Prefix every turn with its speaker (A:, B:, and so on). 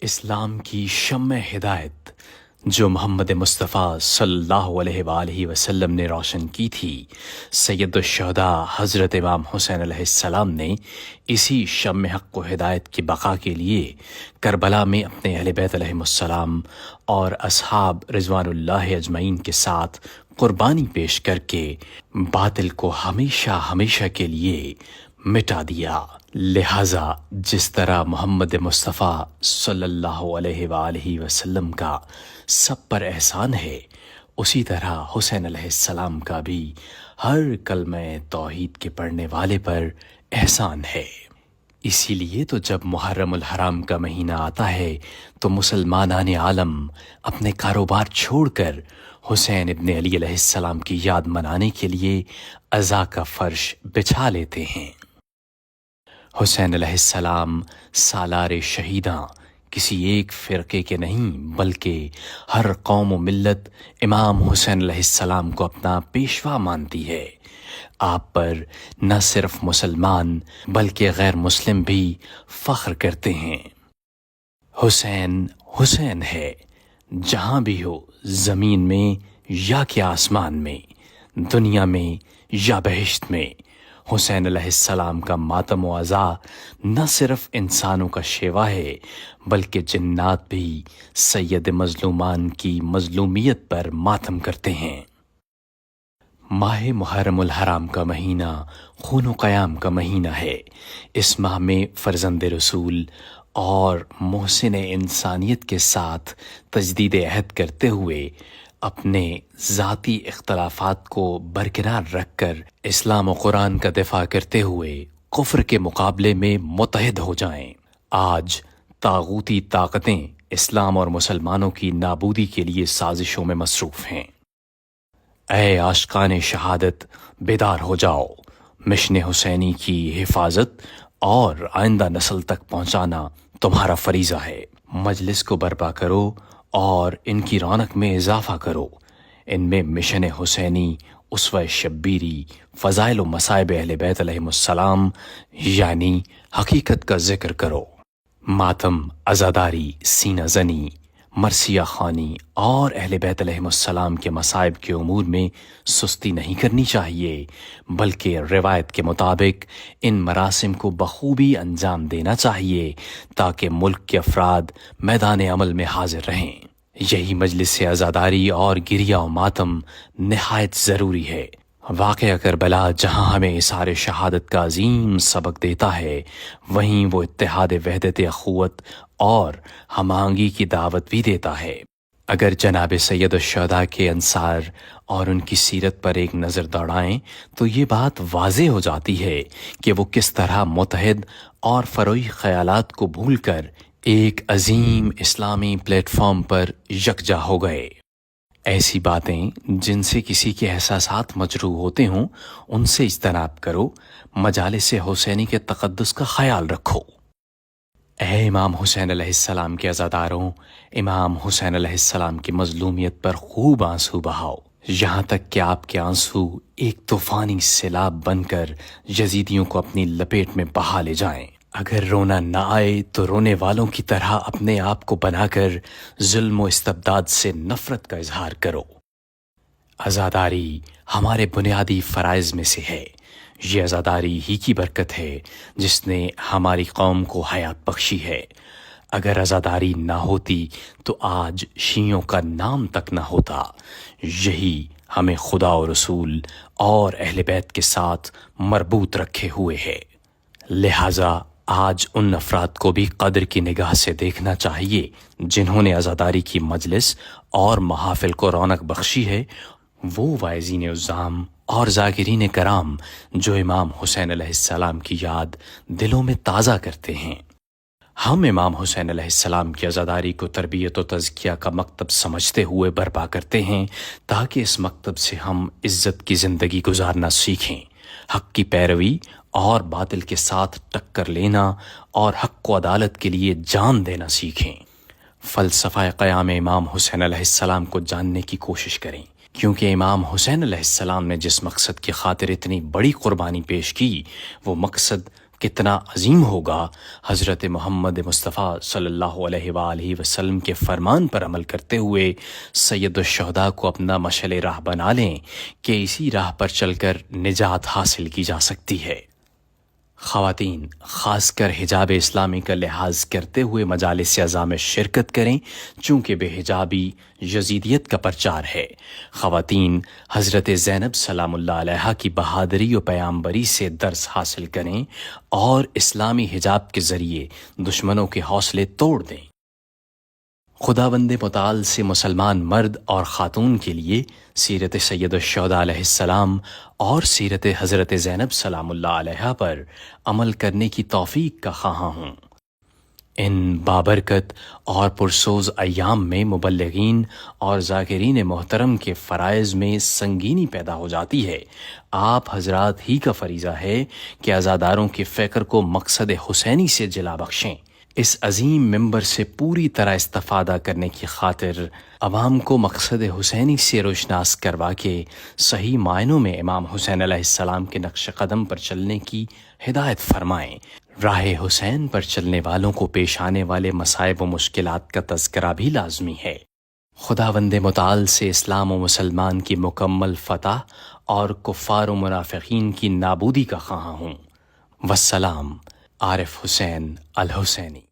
A: اسلام کی شمع ہدایت جو محمد مصطفیٰ صلی اللہ علیہ وآلہ وسلم نے روشن کی تھی، سید الشہداء حضرت امام حسین علیہ السلام نے اسی شمع حق و ہدایت کی بقا کے لیے کربلا میں اپنے اہل بیت علیہم السلام اور اصحاب رضوان اللہ اجمعین کے ساتھ قربانی پیش کر کے باطل کو ہمیشہ ہمیشہ کے لیے مٹا دیا۔ لہٰذا جس طرح محمد مصطفیٰ صلی اللہ علیہ وآلہ وسلم کا سب پر احسان ہے، اسی طرح حسین علیہ السلام کا بھی ہر کلمہ توحید کے پڑھنے والے پر احسان ہے۔ اسی لیے تو جب محرم الحرام کا مہینہ آتا ہے تو مسلمانان عالم اپنے کاروبار چھوڑ کر حسین ابن علی علیہ السلام کی یاد منانے کے لیے عزا کا فرش بچھا لیتے ہیں۔ حسین علیہ السلام سالار شہیداں کسی ایک فرقے کے نہیں بلکہ ہر قوم و ملت امام حسین علیہ السلام کو اپنا پیشوا مانتی ہے۔ آپ پر نہ صرف مسلمان بلکہ غیر مسلم بھی فخر کرتے ہیں۔ حسین حسین ہے، جہاں بھی ہو، زمین میں یا کہ آسمان میں، دنیا میں یا بہشت میں۔ حسین علیہ السلام کا ماتم و عزا نہ صرف انسانوں کا شیوا ہے بلکہ جنات بھی سید مظلومان کی مظلومیت پر ماتم کرتے ہیں۔ ماہ محرم الحرام کا مہینہ خون و قیام کا مہینہ ہے۔ اس ماہ میں فرزند رسول اور محسن انسانیت کے ساتھ تجدید عہد کرتے ہوئے اپنے ذاتی اختلافات کو برقرار رکھ کر اسلام و قرآن کا دفاع کرتے ہوئے کفر کے مقابلے میں متحد ہو جائیں۔ آج طاغوتی طاقتیں اسلام اور مسلمانوں کی نابودی کے لیے سازشوں میں مصروف ہیں۔ اے عاشقان شہادت، بیدار ہو جاؤ۔ مشن حسینی کی حفاظت اور آئندہ نسل تک پہنچانا تمہارا فریضہ ہے۔ مجلس کو برپا کرو اور ان کی رونق میں اضافہ کرو۔ ان میں مشن حسینی، اسوہ شبیری، فضائل و مصائب اہل بیت علیہم السلام یعنی حقیقت کا ذکر کرو۔ ماتم، عزاداری، سینہ زنی، مرثیہ خوانی اور اہل بیت علیہم السلام کے مصائب کے امور میں سستی نہیں کرنی چاہیے بلکہ روایت کے مطابق ان مراسم کو بخوبی انجام دینا چاہیے تاکہ ملک کے افراد میدان عمل میں حاضر رہیں۔ یہی مجلس عزاداری اور گریہ و ماتم نہایت ضروری ہے۔ واقعہ کربلا جہاں ہمیں اظہار شہادت کا عظیم سبق دیتا ہے، وہیں وہ اتحاد وحدت اخوت اور ہم آہنگی کی دعوت بھی دیتا ہے۔ اگر جناب سید الشہداء کے انصار اور ان کی سیرت پر ایک نظر دوڑائیں تو یہ بات واضح ہو جاتی ہے کہ وہ کس طرح متحد اور فروئی خیالات کو بھول کر ایک عظیم اسلامی پلیٹ فارم پر یکجا ہو گئے۔ ایسی باتیں جن سے کسی کے احساسات مجروح ہوتے ہوں ان سے اجتناب کرو، مجالس حسینی کے تقدس کا خیال رکھو۔ اے امام حسین علیہ السلام کے عزاداروں، امام حسین علیہ السلام کی مظلومیت پر خوب آنسو بہاؤ، یہاں تک کہ آپ کے آنسو ایک طوفانی سیلاب بن کر یزیدیوں کو اپنی لپیٹ میں بہا لے جائیں۔ اگر رونا نہ آئے تو رونے والوں کی طرح اپنے آپ کو بنا کر ظلم و استبداد سے نفرت کا اظہار کرو۔ عزاداری ہمارے بنیادی فرائض میں سے ہے۔ یہ عزاداری ہی کی برکت ہے جس نے ہماری قوم کو حیات بخشی ہے۔ اگر عزاداری نہ ہوتی تو آج شیعوں کا نام تک نہ ہوتا۔ یہی ہمیں خدا و رسول اور اہل بیت کے ساتھ مربوط رکھے ہوئے ہے۔ لہٰذا آج ان افراد کو بھی قدر کی نگاہ سے دیکھنا چاہیے جنہوں نے عزاداری کی مجلس اور محافل کو رونق بخشی ہے۔ وہ واعظین عظام اور ذاکرین کرام جو امام حسین علیہ السلام کی یاد دلوں میں تازہ کرتے ہیں۔ ہم امام حسین علیہ السلام کی عزاداری کو تربیت و تزکیہ کا مکتب سمجھتے ہوئے برپا کرتے ہیں تاکہ اس مکتب سے ہم عزت کی زندگی گزارنا سیکھیں، حق کی پیروی اور باطل کے ساتھ ٹکر لینا اور حق و عدالت کے لیے جان دینا سیکھیں۔ فلسفہ قیام امام حسین علیہ السلام کو جاننے کی کوشش کریں، کیونکہ امام حسین علیہ السلام نے جس مقصد کی خاطر اتنی بڑی قربانی پیش کی وہ مقصد کتنا عظیم ہوگا حضرت محمد مصطفیٰ صلی اللہ علیہ وآلہ وسلم کے فرمان پر عمل کرتے ہوئے سید الشہداء کو اپنا مشعل راہ بنا لیں کہ اسی راہ پر چل کر نجات حاصل کی جا سکتی ہے۔ خواتین خاص کر حجاب اسلامی کا لحاظ کرتے ہوئے مجالس اعضاء میں شرکت کریں، چونکہ بے حجابی یزیدیت کا پرچار ہے۔ خواتین حضرت زینب سلام اللہ علیہا کی بہادری و پیامبری سے درس حاصل کریں اور اسلامی حجاب کے ذریعے دشمنوں کے حوصلے توڑ دیں۔ خداوند متعال سے مسلمان مرد اور خاتون کے لیے سیرت سید الشہداء علیہ السلام اور سیرت حضرت زینب سلام اللہ علیہا پر عمل کرنے کی توفیق کا خواہاں ہوں۔ ان بابرکت اور پرسوز ایام میں مبلغین اور ذاکرین محترم کے فرائض میں سنگینی پیدا ہو جاتی ہے۔ آپ حضرات ہی کا فریضہ ہے کہ عزاداروں کے فکر کو مقصد حسینی سے جلا بخشیں۔ اس عظیم ممبر سے پوری طرح استفادہ کرنے کی خاطر عوام کو مقصد حسینی سے روشناس کروا کے صحیح معنوں میں امام حسین علیہ السلام کے نقش قدم پر چلنے کی ہدایت فرمائیں۔ راہ حسین پر چلنے والوں کو پیش آنے والے مصائب و مشکلات کا تذکرہ بھی لازمی ہے۔ خداوند متعال سے اسلام و مسلمان کی مکمل فتح اور کفار و منافقین کی نابودی کا خواہاں ہوں۔ والسلام، عارف حسین الحسینی۔